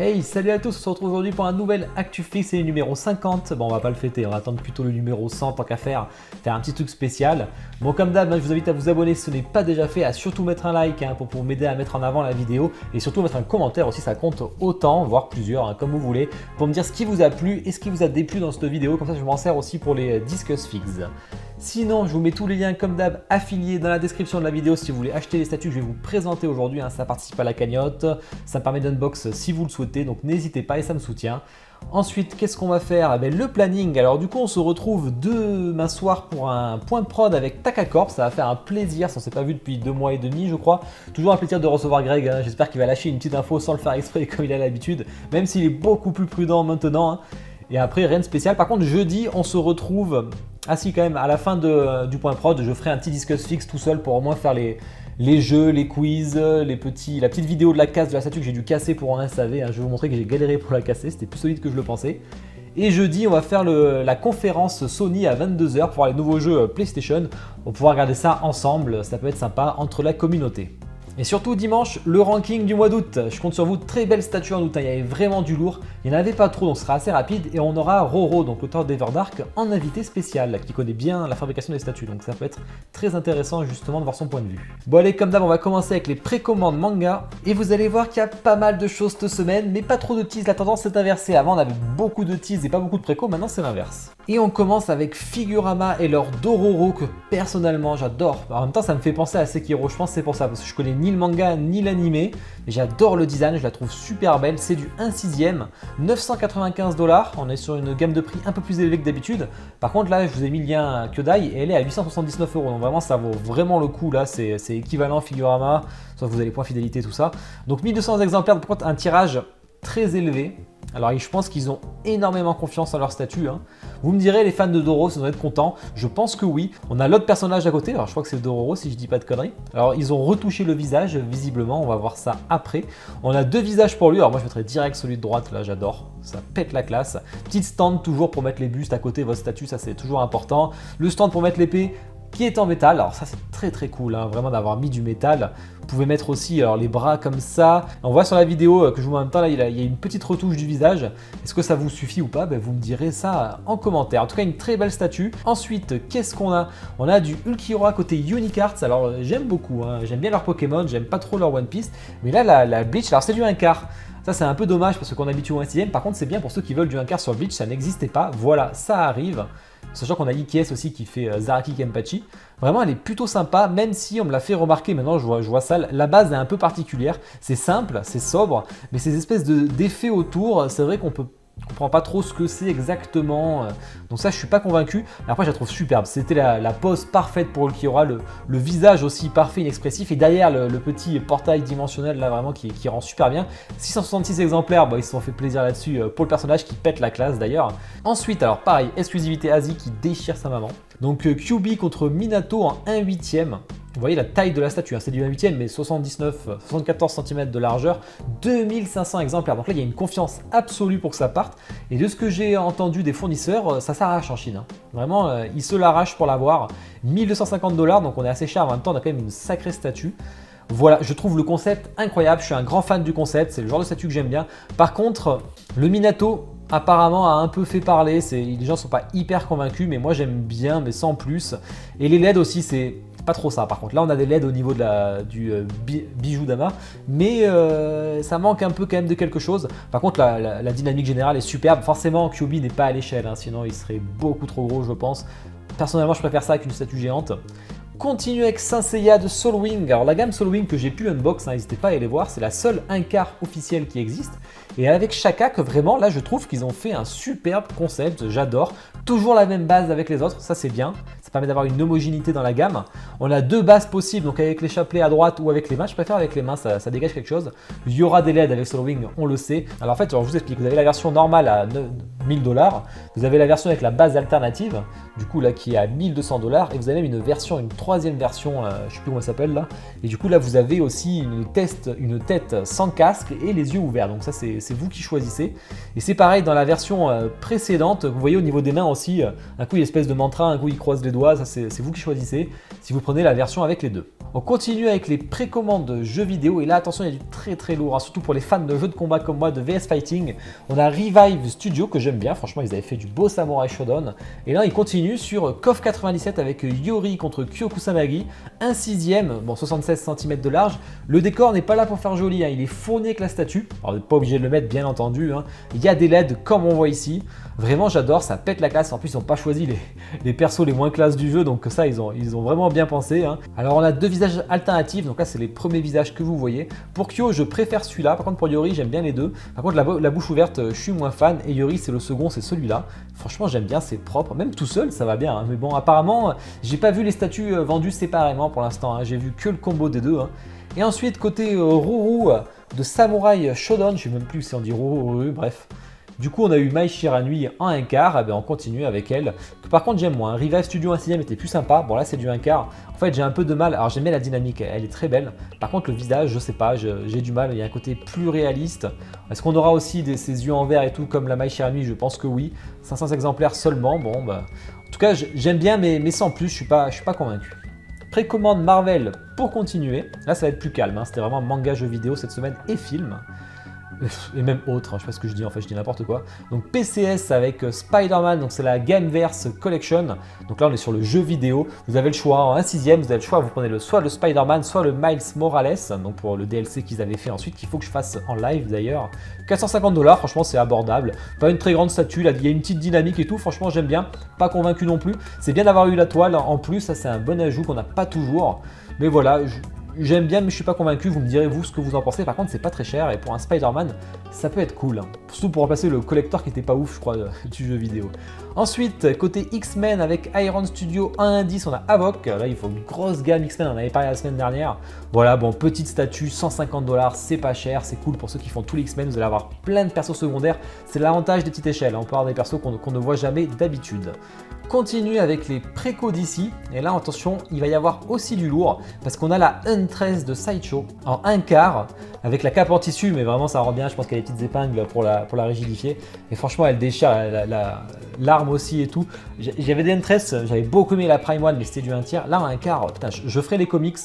Hey, salut à tous, on se retrouve aujourd'hui pour un nouvel ActuFix, c'est le numéro 50. Bon, on va pas le fêter, on va attendre plutôt le numéro 100 tant qu'à faire un petit truc spécial. Bon, comme d'hab, je vous invite à vous abonner si ce n'est pas déjà fait, à surtout mettre un like pour m'aider à mettre en avant la vidéo et surtout mettre un commentaire aussi, ça compte autant, voire plusieurs, comme vous voulez, pour me dire ce qui vous a plu et ce qui vous a déplu dans cette vidéo. Comme ça, je m'en sers aussi pour les Discuss Fix. Sinon, je vous mets tous les liens comme d'hab affiliés dans la description de la vidéo si vous voulez acheter les statues que je vais vous présenter aujourd'hui. Ça participe à la cagnotte, ça me permet d'unbox si vous le souhaitez, donc n'hésitez pas et ça me soutient. Ensuite, qu'est-ce qu'on va faire? Le planning. Alors du coup, on se retrouve demain soir pour un point de prod avec Takacorp. Ça va faire un plaisir, ça on s'est pas vu depuis 2 mois et demi je crois. Toujours un plaisir de recevoir Greg, j'espère qu'il va lâcher une petite info sans le faire exprès comme il a l'habitude, même s'il est beaucoup plus prudent maintenant. Et après, rien de spécial. Par contre, jeudi, on se retrouve... Ah si, quand même, à la fin du point prod, je ferai un petit Discuss Fix tout seul pour au moins faire les jeux, les quiz, la petite vidéo de la casse de la statue que j'ai dû casser pour un SAV. Je vais vous montrer que j'ai galéré pour la casser, c'était plus solide que je le pensais. Et jeudi, on va faire la conférence Sony à 22 h pour voir les nouveaux jeux PlayStation. On va pouvoir regarder ça ensemble, ça peut être sympa entre la communauté. Et surtout dimanche, le ranking du mois d'août. Je compte sur vous, très belle statue en août, il y avait vraiment du lourd. Il n'y en avait pas trop, donc ce sera assez rapide. Et on aura Roro, donc l'auteur d'Everdark, en invité spécial, qui connaît bien la fabrication des statues. Donc ça peut être très intéressant justement de voir son point de vue. Bon allez, comme d'hab, on va commencer avec les précommandes manga. Et vous allez voir qu'il y a pas mal de choses cette semaine, mais pas trop de tease. La tendance s'est inversée. Avant, on avait beaucoup de tease et pas beaucoup de préco, maintenant c'est l'inverse. Et on commence avec Figurama et leur Dororo, que personnellement j'adore. En même temps, ça me fait penser à Sekiro, je pense que c'est pour ça, parce que je connais ni le manga ni l'animé, mais j'adore le design, je la trouve super belle. C'est du 1/6, 995 $. On est sur une gamme de prix un peu plus élevée que d'habitude. Par contre là, je vous ai mis le lien Kyodai et elle est à 879 €. Donc vraiment, ça vaut vraiment le coup là, c'est équivalent Figurama, sauf que vous avez les points fidélité, tout ça. Donc 1200 exemplaires, par contre un tirage très élevé. Alors je pense qu'ils ont énormément confiance en leur statut. Vous me direz, les fans de Dororo, ça doit être content. Je pense que oui. On a l'autre personnage à côté, alors je crois que c'est Dororo si je dis pas de conneries. Alors ils ont retouché le visage, visiblement, on va voir ça après. On a 2 visages pour lui, alors moi je mettrais direct celui de droite, là j'adore, ça pète la classe. Petite stand toujours pour mettre les bustes à côté de votre statut, ça c'est toujours important. Le stand pour mettre l'épée, qui est en métal, alors ça c'est très cool, vraiment d'avoir mis du métal. Vous pouvez mettre aussi les bras comme ça. On voit sur la vidéo que je vous mets en même temps, là il y a une petite retouche du visage. Est-ce que ça vous suffit ou pas? Vous me direz ça en commentaire. En tout cas, une très belle statue. Ensuite, qu'est-ce qu'on a? On a du Ulquiorra côté Unique Arts. Alors j'aime beaucoup, j'aime bien leur Pokémon, j'aime pas trop leur One Piece. Mais là, la Bleach, alors c'est du 1/4. Ça c'est un peu dommage parce qu'on habitue au 1/6. Par contre, c'est bien pour ceux qui veulent du 1/4 sur Bleach, ça n'existait pas. Voilà, ça arrive. Sachant qu'on a Ikies aussi qui fait Zaraki Kenpachi. Vraiment, elle est plutôt sympa, même si on me l'a fait remarquer maintenant, je vois ça. La base est un peu particulière. C'est simple, c'est sobre, mais ces espèces d'effets autour, c'est vrai qu'on comprend pas trop ce que c'est exactement. Donc ça, je suis pas convaincu. Mais après, je la trouve superbe. C'était la pose parfaite pour Ulquiorra, le visage aussi parfait, inexpressif. Et derrière, le petit portail dimensionnel, là, vraiment, qui rend super bien. 666 exemplaires, ils se sont fait plaisir là-dessus pour le personnage qui pète la classe d'ailleurs. Ensuite, alors pareil, exclusivité Asie qui déchire sa maman. Donc Kyuubi contre Minato en 1/8. Vous voyez la taille de la statue, c'est du 1/8 mais 74 cm de largeur, 2500 exemplaires. Donc là, il y a une confiance absolue pour que ça parte. Et de ce que j'ai entendu des fournisseurs, ça s'arrache en Chine. Vraiment, ils se l'arrachent pour l'avoir. 1250 $, donc on est assez cher. En même temps, on a quand même une sacrée statue. Voilà, je trouve le concept incroyable. Je suis un grand fan du concept. C'est le genre de statue que j'aime bien. Par contre, le Minato, apparemment a un peu fait parler. Les gens ne sont pas hyper convaincus, mais moi j'aime bien, mais sans plus. Et les LED aussi, c'est pas trop ça. Par contre, là on a des LED au niveau du bijou Dama, mais ça manque un peu quand même de quelque chose. Par contre, la dynamique générale est superbe. Forcément, Kyuubi n'est pas à l'échelle, sinon il serait beaucoup trop gros, je pense. Personnellement, je préfère ça avec une statue géante. Continue avec Saint Seiya de Soul Wing. Alors la gamme Soul Wing que j'ai pu unbox, n'hésitez pas à aller voir, c'est la seule 1/4 officielle qui existe. Et avec Shaka, que vraiment là je trouve qu'ils ont fait un superbe concept, j'adore. Toujours la même base avec les autres, ça c'est bien. Ça permet d'avoir une homogénéité dans la gamme. On a 2 bases possibles, donc avec les chapelets à droite ou avec les mains. Je préfère avec les mains, ça dégage quelque chose. Il y aura des LED avec Soul Wing, on le sait. Alors en fait, je vous explique, vous avez la version normale à 1000 $. Vous avez la version avec la base alternative, du coup là qui est à 1200 $. Et vous avez même une version, une 3e version, je sais plus comment elle s'appelle là. Et du coup là vous avez aussi une tête sans casque et les yeux ouverts. Donc ça c'est vous qui choisissez. Et c'est pareil dans la version précédente, vous voyez au niveau des mains aussi, un coup il y a une espèce de mantra, un coup il croise les doigts. doigts, ça c'est vous qui choisissez si vous prenez la version avec les deux. On continue avec les précommandes de jeux vidéo et là attention, il y a du très lourd, hein, surtout pour les fans de jeux de combat comme moi, de VS Fighting. On a Revive Studio que j'aime bien, franchement ils avaient fait du beau Samurai Shodown. Et là ils continuent sur KOF 97 avec Yori contre Kyokusamagi, un 6ème, bon 76 cm de large. Le décor n'est pas là pour faire joli, hein, il est fourni avec la statue, alors vous n'êtes pas obligé de le mettre bien entendu, hein. Il y a des LED comme on voit ici. Vraiment j'adore, ça pète la classe, en plus ils n'ont pas choisi les persos les moins classes du jeu, donc ça ils ont vraiment bien pensé, hein. Alors on a deux visages alternatifs, donc là c'est les premiers visages que vous voyez. Pour Kyo je préfère celui-là, par contre pour Yori j'aime bien les deux. Par contre la bouche ouverte je suis moins fan, et Yori c'est le second, c'est celui-là. Franchement j'aime bien, c'est propre, même tout seul ça va bien, hein. Mais bon apparemment j'ai pas vu les statues vendues séparément pour l'instant, hein. J'ai vu que le combo des deux, hein. Et ensuite côté Ruru de Samurai Shodown, je sais même plus si on dit Ruru, bref. Du coup, on a eu Mai Shiranui en 1 quart, et bien on continue avec elle. Que par contre, j'aime moins. Revive Studio 1 6ème était plus sympa. Bon, là, c'est du 1 quart. En fait, j'ai un peu de mal. Alors, j'aimais la dynamique, elle est très belle. Par contre, le visage, je sais pas, j'ai du mal. Il y a un côté plus réaliste. Est-ce qu'on aura aussi ses yeux en vert et tout, comme la Mai Shiranui? Je pense que oui. 500 exemplaires seulement. Bon, bah. En tout cas, j'aime bien, mais sans plus, je suis pas convaincu. Précommande Marvel pour continuer. Là, ça va être plus calme, hein. C'était vraiment manga, jeux vidéo cette semaine et film. Et même autre, hein, je sais pas ce que je dis, en fait je dis n'importe quoi. Donc PCS avec Spider-Man, donc c'est la Gameverse Collection. Donc là on est sur le jeu vidéo, vous avez le choix en 1/6ème, vous avez le choix, vous prenez soit le Spider-Man, soit le Miles Morales, donc pour le DLC qu'ils avaient fait ensuite, qu'il faut que je fasse en live d'ailleurs. 450$, franchement c'est abordable, pas une très grande statue, là il y a une petite dynamique et tout, franchement j'aime bien, pas convaincu non plus. C'est bien d'avoir eu la toile en plus, ça c'est un bon ajout qu'on n'a pas toujours, mais voilà. J'aime bien, mais je suis pas convaincu. Vous me direz vous ce que vous en pensez. Par contre, c'est pas très cher et pour un Spider-Man, ça peut être cool. Surtout pour remplacer le collector qui était pas ouf, je crois, du jeu vidéo. Ensuite, côté X-Men avec Iron Studio 1.10, on a Havok. Là, il faut une grosse gamme X-Men. On en avait parlé la semaine dernière. Voilà, bon, petite statue, 150$, c'est pas cher, c'est cool pour ceux qui font tous les X-Men. Vous allez avoir plein de persos secondaires. C'est l'avantage des petites échelles. On peut avoir des persos qu'on ne voit jamais d'habitude. Continue avec les précos d'ici, et là attention, il va y avoir aussi du lourd, parce qu'on a la Huntress de Sideshow en 1 quart, avec la cape en tissu, mais vraiment ça rend bien, je pense qu'il y a des petites épingles pour la rigidifier, et franchement elle déchire, l'arme aussi et tout. J'avais des Huntress, j'avais beaucoup aimé la Prime One, mais c'était du 1 tiers, là en 1 quart, putain, je ferai les comics,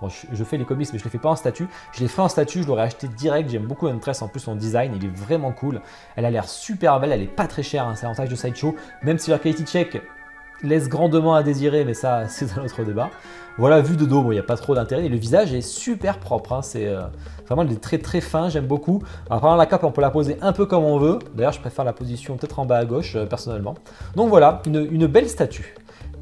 bon je fais les comics mais je les fais pas en statue, je les ferai en statue, je l'aurais acheté direct, j'aime beaucoup Huntress, en plus son design, il est vraiment cool, elle a l'air super belle, elle est pas très chère, hein, c'est l'avantage de Sideshow, même si leur quality check laisse grandement à désirer, mais ça c'est un autre débat. Voilà, vue de dos, bon, il n'y a pas trop d'intérêt, et le visage est super propre, hein, c'est vraiment des traits très fins, j'aime beaucoup. Alors par la cape, on peut la poser un peu comme on veut, d'ailleurs je préfère la position peut-être en bas à gauche, personnellement. Donc voilà, une belle statue.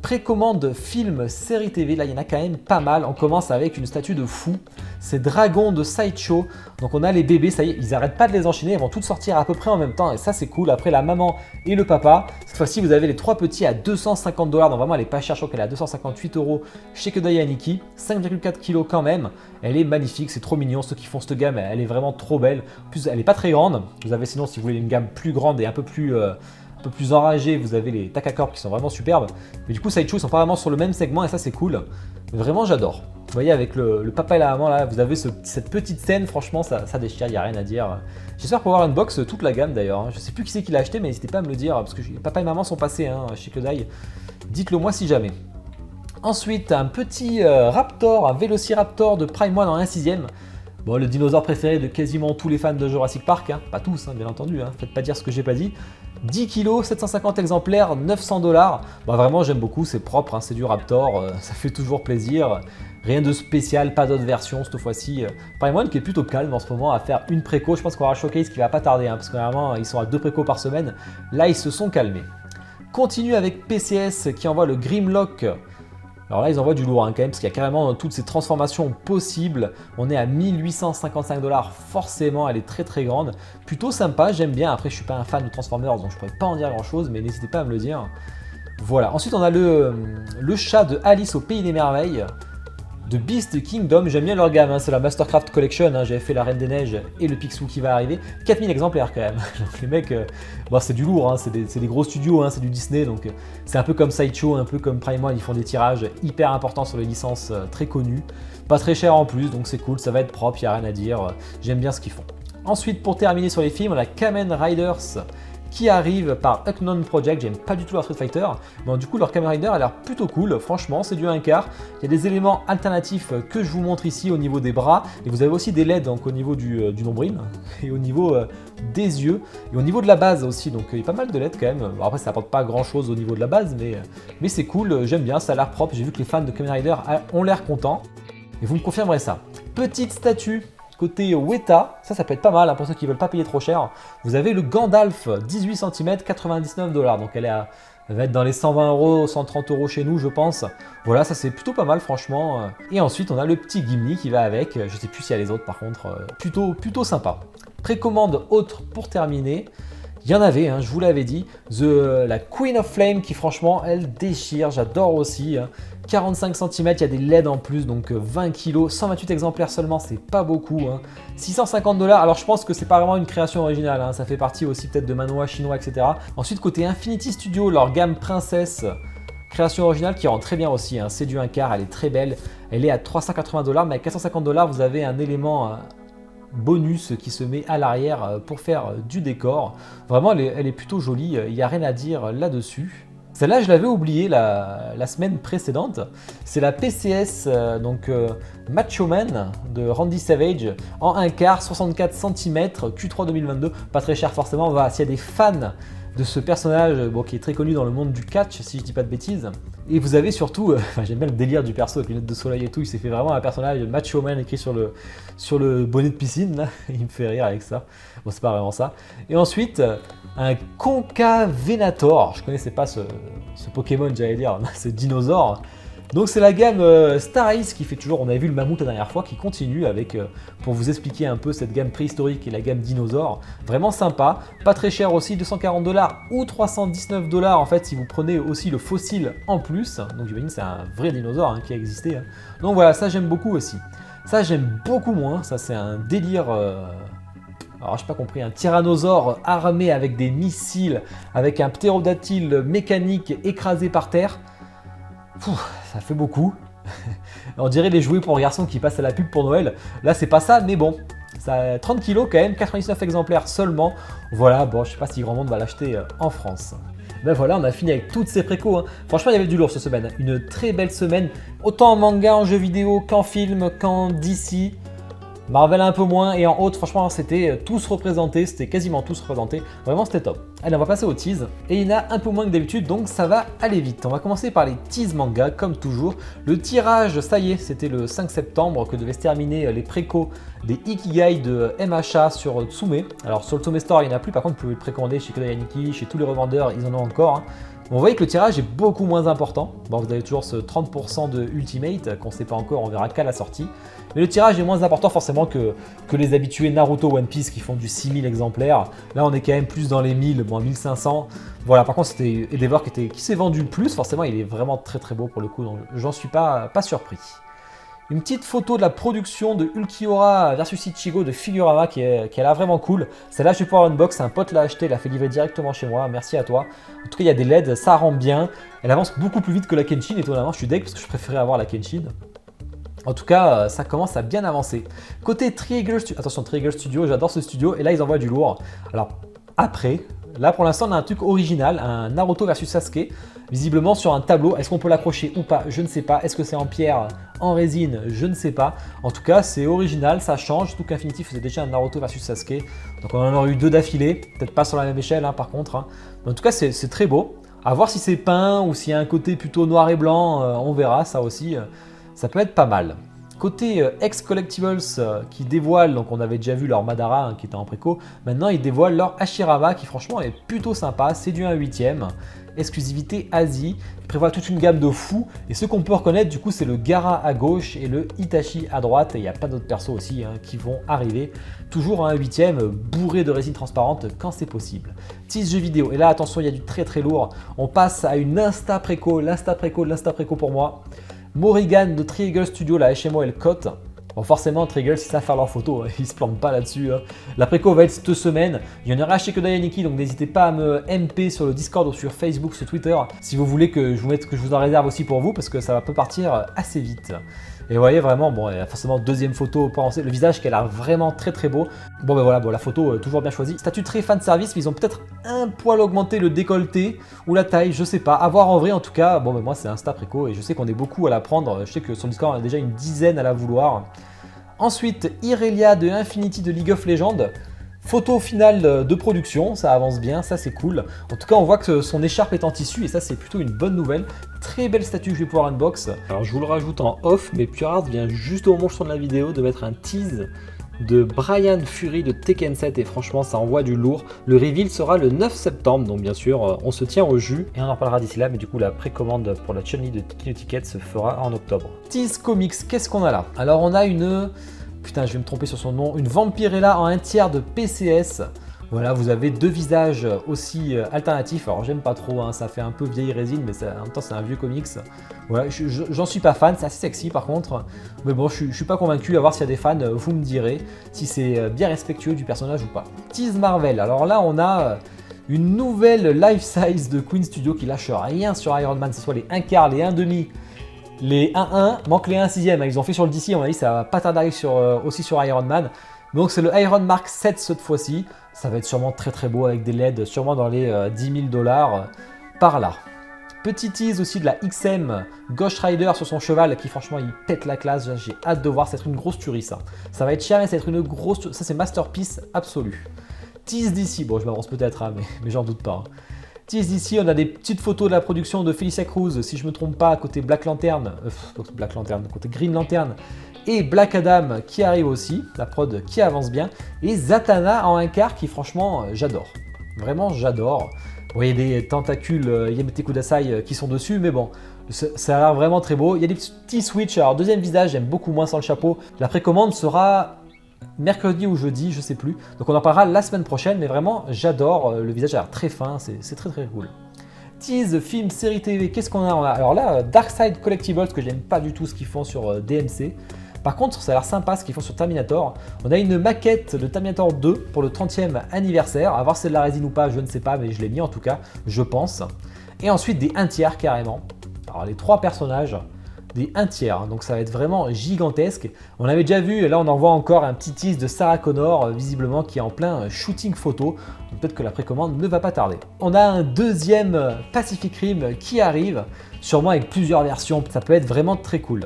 Précommande film, série TV, là il y en a quand même pas mal. On commence avec une statue de fou, c'est Dragon de Sideshow. Donc on a les bébés, ça y est, ils arrêtent pas de les enchaîner, ils vont toutes sortir à peu près en même temps et ça c'est cool. Après la maman et le papa, cette fois-ci vous avez les 3 petits à 250$, donc vraiment elle est pas chère, je crois qu'elle est à 258€ chez Kodai Aniki, 5,4 kg quand même. Elle est magnifique, c'est trop mignon, ceux qui font cette gamme, elle est vraiment trop belle. En plus elle est pas très grande, vous avez sinon si vous voulez une gamme plus grande et un peu plus enragé, vous avez les Takacorp qui sont vraiment superbes, mais du coup Sideshow ils sont pas vraiment sur le même segment et ça c'est cool, vraiment j'adore. Vous voyez avec le papa et la maman là, vous avez cette petite scène, franchement ça déchire, il n'y a rien à dire. J'espère pouvoir unbox toute la gamme d'ailleurs, hein. Je sais plus qui c'est qui l'a acheté mais n'hésitez pas à me le dire, parce que papa et maman sont passés chez Kodai, dites-le moi si jamais. Ensuite un petit Raptor, un Vélociraptor de Prime One en 1/6ème. Bon, le dinosaure préféré de quasiment tous les fans de Jurassic Park, hein. Pas tous, hein, bien entendu, hein. Faites pas dire ce que j'ai pas dit. 10 kg, 750 exemplaires, 900$. Bah, vraiment, j'aime beaucoup, c'est propre, hein, c'est du Raptor, ça fait toujours plaisir. Rien de spécial, pas d'autres versions cette fois-ci. Prime One qui est plutôt calme en ce moment à faire une préco. Je pense qu'on aura un showcase qui va pas tarder, hein, parce que normalement, ils sont à 2 précos par semaine. Là, ils se sont calmés. Continue avec PCS qui envoie le Grimlock. Alors là, ils envoient du lourd hein, quand même, parce qu'il y a carrément toutes ces transformations possibles. On est à 1855$, forcément, elle est très grande. Plutôt sympa, j'aime bien. Après, je suis pas un fan de Transformers, donc je pourrais pas en dire grand-chose, mais n'hésitez pas à me le dire. Voilà. Ensuite, on a le chat de Alice au Pays des Merveilles, de Beast Kingdom. J'aime bien leur gamme, hein, c'est la Mastercraft Collection. Hein, j'avais fait la Reine des Neiges et le Picsou qui va arriver. 4000 exemplaires quand même. Donc les mecs, bon, c'est du lourd, hein, c'est des gros studios, hein, c'est du Disney. Donc c'est un peu comme Sideshow, un peu comme Prime One. Ils font des tirages hyper importants sur les licences très connues. Pas très cher en plus, donc c'est cool, ça va être propre, il n'y a rien à dire. J'aime bien ce qu'ils font. Ensuite, pour terminer sur les films, on a Kamen Riders qui arrive par Unknown Project. J'aime pas du tout leur Street Fighter, mais du coup leur Kamen Rider a l'air plutôt cool. Franchement, c'est du 1/4. Il y a des éléments alternatifs que je vous montre ici au niveau des bras, et vous avez aussi des LED donc au niveau du nombril et au niveau des yeux et au niveau de la base aussi. Donc il y a pas mal de LED quand même. Bon, après ça apporte pas grand chose au niveau de la base, mais c'est cool. J'aime bien, ça a l'air propre. J'ai vu que les fans de Kamen Rider ont l'air contents, et vous me confirmerez ça. Petite statue côté Weta, ça peut être pas mal pour ceux qui veulent pas payer trop cher. Vous avez le Gandalf 18 cm, 99 $. Donc elle va être dans les 120 €, 130 € chez nous, je pense. Voilà, ça c'est plutôt pas mal, franchement. Et ensuite, on a le petit Gimli qui va avec. Je sais plus s'il y a les autres, par contre. Plutôt sympa. Précommande autre pour terminer. Il y en avait, je vous l'avais dit, la Queen of Flame qui franchement, elle déchire, j'adore aussi. 45 cm, il y a des LED en plus, donc 20 kg, 128 exemplaires seulement, c'est pas beaucoup. 650 $, alors je pense que c'est pas vraiment une création originale, ça fait partie aussi peut-être de manois chinois, etc. Ensuite, côté Infinity Studio, leur gamme Princesse, création originale qui rend très bien aussi, c'est du 1/4, elle est très belle, elle est à 380 $, mais à 450 $, vous avez un élément bonus qui se met à l'arrière pour faire du décor. Vraiment, elle est plutôt jolie, il n'y a rien à dire là-dessus. Celle-là, je l'avais oubliée la semaine précédente. C'est la PCS, Macho Man de Randy Savage en 1/4, 64 cm, Q3 2022. Pas très cher forcément. Voilà, s'il y a des fans de ce personnage qui est très connu dans le monde du catch, si je dis pas de bêtises. Et vous avez surtout, j'aime bien le délire du perso avec les lunettes de soleil et tout, il s'est fait vraiment un personnage Macho Man écrit sur le bonnet de piscine, là. Il me fait rire avec ça. Bon, c'est pas vraiment ça. Et ensuite, un Concavenator, je connaissais pas ce Pokémon, j'allais dire, ce dinosaure. Donc c'est la gamme Star Ace qui fait toujours, on avait vu le mammouth la dernière fois, qui continue avec, pour vous expliquer un peu cette gamme préhistorique et la gamme dinosaure. Vraiment sympa, pas très cher aussi, 240 $ ou 319 $ en fait si vous prenez aussi le fossile en plus. Donc j'imagine c'est un vrai dinosaure qui a existé. Donc voilà, ça j'aime beaucoup aussi. Ça j'aime beaucoup moins, ça c'est un délire... Alors, j'ai pas compris, un tyrannosaure armé avec des missiles, avec un ptérodactyle mécanique écrasé par terre. Ça fait beaucoup. On dirait les jouets pour garçons qui passent à la pub pour Noël. Là, c'est pas ça, mais bon. Ça a 30 kg quand même, 99 exemplaires seulement. Voilà, bon, je sais pas si grand monde va l'acheter en France. Ben voilà, on a fini avec toutes ces précos. Franchement, il y avait du lourd cette semaine. Une très belle semaine, autant en manga, en jeux vidéo, qu'en film, qu'en DC. Marvel un peu moins, et en haute, franchement, c'était tous représentés, c'était quasiment tous représentés. Vraiment, c'était top. Allez, on va passer aux teas. Et il y en a un peu moins que d'habitude, donc ça va aller vite. On va commencer par les teas manga, comme toujours. Le tirage, ça y est, c'était le 5 septembre que devaient se terminer les précos des Ikigai de MHA sur Tsume. Alors, sur le Tsume Store, il n'y en a plus. Par contre, vous pouvez le précommander chez Kodayaniki, chez tous les revendeurs, ils en ont encore. Vous voyez que le tirage est beaucoup moins important. Bon, vous avez toujours ce 30% de Ultimate qu'on ne sait pas encore, on verra qu'à la sortie. Mais le tirage est moins important forcément que les habitués Naruto One Piece qui font du 6000 exemplaires. Là, on est quand même plus dans les 1000, bon 1500. Voilà, par contre, c'était Endeavor qui s'est vendu le plus. Forcément, il est vraiment très très beau pour le coup, donc j'en suis pas surpris. Une petite photo de la production de Ulquiorra versus Ichigo de Figurama qui a l'air vraiment cool. Celle-là, je vais pouvoir unbox, un pote l'a acheté, l'a fait livrer directement chez moi, merci à toi. En tout cas, il y a des LED, ça rend bien. Elle avance beaucoup plus vite que la Kenshin, étonnamment, je suis deg parce que je préférais avoir la Kenshin. En tout cas, ça commence à bien avancer. Côté Triangle Studio, attention, Triangle Studio, j'adore ce studio, et là, ils envoient du lourd. Alors, après, là, pour l'instant, on a un truc original, un Naruto versus Sasuke, visiblement sur un tableau. Est-ce qu'on peut l'accrocher ou pas? Je ne sais pas. Est-ce que c'est en pierre, en résine? Je ne sais pas. En tout cas, c'est original, ça change. Surtout qu'Infinity faisait déjà un Naruto versus Sasuke. Donc, on en aurait eu deux d'affilée. Peut-être pas sur la même échelle, par contre. Mais en tout cas, c'est très beau. À voir si c'est peint ou s'il y a un côté plutôt noir et blanc. On verra, ça aussi. Ça peut être pas mal. Côté X Collectibles qui dévoile, donc on avait déjà vu leur Madara qui était en préco, maintenant ils dévoilent leur Hashirama qui franchement est plutôt sympa, c'est du 1/8, exclusivité Asie, ils prévoient toute une gamme de fous, et ce qu'on peut reconnaître du coup c'est le Gaara à gauche et le Itachi à droite, et il n'y a pas d'autres persos aussi qui vont arriver, toujours un 1/8 bourré de résine transparente quand c'est possible. 6 jeux vidéo, et là attention il y a du très très lourd, on passe à une Insta préco, l'Insta préco pour moi. Morrigan de Triangle Studio, la HMO elle cote. Bon, forcément, Triangle, si ça faire leurs photos, ils se plantent pas là-dessus. La préco va être cette semaine. Il y en aura chez Kodayaniki, donc n'hésitez pas à me MP sur le Discord ou sur Facebook, sur Twitter, si vous voulez que je vous en réserve aussi pour vous, parce que ça peut partir assez vite. Et vous voyez vraiment, bon, forcément deuxième photo pour avancer, le visage qui a l'air vraiment très très beau. Bon ben voilà, bon, la photo toujours bien choisie. Statut très fan service, mais ils ont peut-être un poil augmenté le décolleté ou la taille, je sais pas. À voir en vrai en tout cas. Bon ben moi c'est Insta Préco et je sais qu'on est beaucoup à la prendre. Je sais que sur Discord on a déjà une dizaine à la vouloir. Ensuite, Irelia de Infinity de League of Legends. Photo finale de production, ça avance bien, ça c'est cool. En tout cas, on voit que son écharpe est en tissu et ça c'est plutôt une bonne nouvelle. Très belle statue que je vais pouvoir unbox. Alors je vous le rajoute en off, mais Pure Art vient juste au moment où je tourne la vidéo de mettre un tease de Brian Fury de Tekken 7 et franchement ça envoie du lourd. Le reveal sera le 9 septembre, donc bien sûr on se tient au jus et on en parlera d'ici là, mais du coup la précommande pour la Chun-Li de Kino Ticket se fera en octobre. Tease Comics, qu'est-ce qu'on a là? Alors on a une... Putain, je vais me tromper sur son nom. Une Vampirella en 1/3 de PCS. Voilà, vous avez deux visages aussi alternatifs. Alors, j'aime pas trop, hein, ça fait un peu vieille résine, mais en même temps, c'est un vieux comics. Voilà, j'en suis pas fan, c'est assez sexy par contre. Mais bon, je suis pas convaincu. À voir s'il y a des fans, vous me direz si c'est bien respectueux du personnage ou pas. Tease Marvel. Alors là, on a une nouvelle life size de Queen Studio qui lâche rien sur Iron Man, que ce soit les 1/4, les 1/2. Les 1-1, manque les 1/6. Ils ont fait sur le DC, on a dit ça va pas tarder aussi sur Iron Man. Donc c'est le Iron Mark 7 cette fois-ci. Ça va être sûrement très très beau avec des LED, sûrement dans les 10 000 $ par là. Petit tease aussi de la XM Ghost Rider sur son cheval qui franchement il pète la classe. J'ai hâte de voir, ça va être une grosse tuerie ça. Ça va être cher mais ça va être une grosse... Ça c'est masterpiece absolu. Tease d'ici, bon je m'avance peut-être hein, mais j'en doute pas. Hein. Tease d'ici, on a des petites photos de la production de Felicia Cruz, si je me trompe pas, côté Black Lantern, côté Green Lantern, et Black Adam qui arrive aussi, la prod qui avance bien, et Zatanna en 1/4 qui franchement j'adore, vraiment j'adore. Bon, il y a des tentacules Yamete Kudasai qui sont dessus, mais bon, ça a l'air vraiment très beau. Il y a des petits switches, alors deuxième visage, j'aime beaucoup moins sans le chapeau. La précommande sera mercredi ou jeudi, je sais plus. Donc on en parlera la semaine prochaine, mais vraiment j'adore, le visage a l'air très fin, c'est très très cool. Tease, film, série TV, qu'est-ce qu'on a? Alors là, Darkside Collectibles, que j'aime pas du tout ce qu'ils font sur DMC. Par contre, ça a l'air sympa ce qu'ils font sur Terminator. On a une maquette de Terminator 2 pour le 30e anniversaire. À voir si c'est de la résine ou pas, je ne sais pas, mais je l'ai mis en tout cas, je pense. Et ensuite des 1/3 carrément. Alors les trois personnages, des 1/3, donc ça va être vraiment gigantesque. On avait déjà vu, et là on en voit encore un petit tease de Sarah Connor, visiblement qui est en plein shooting photo. Donc peut-être que la précommande ne va pas tarder. On a un deuxième Pacific Rim qui arrive, sûrement avec plusieurs versions, ça peut être vraiment très cool.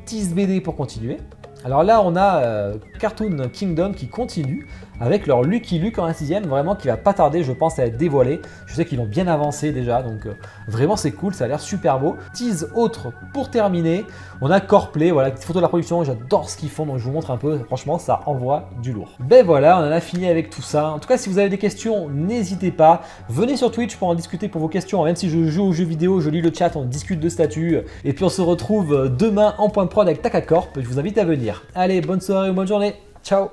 Tease BD pour continuer. Alors là on a Cartoon Kingdom qui continue avec leur Lucky Luke en 1/6, vraiment qui va pas tarder je pense à être dévoilé. Je sais qu'ils l'ont bien avancé déjà, donc vraiment c'est cool, ça a l'air super beau. Tease autre pour terminer, on a Coreplay, voilà, petite photo de la production, j'adore ce qu'ils font, donc je vous montre un peu, franchement ça envoie du lourd. Ben voilà, on en a fini avec tout ça. En tout cas si vous avez des questions, n'hésitez pas, venez sur Twitch pour en discuter pour vos questions, même si je joue aux jeux vidéo, je lis le chat, on discute de statuts, et puis on se retrouve demain en point de prod avec Takacorp, je vous invite à venir. Allez, bonne soirée ou bonne journée, ciao.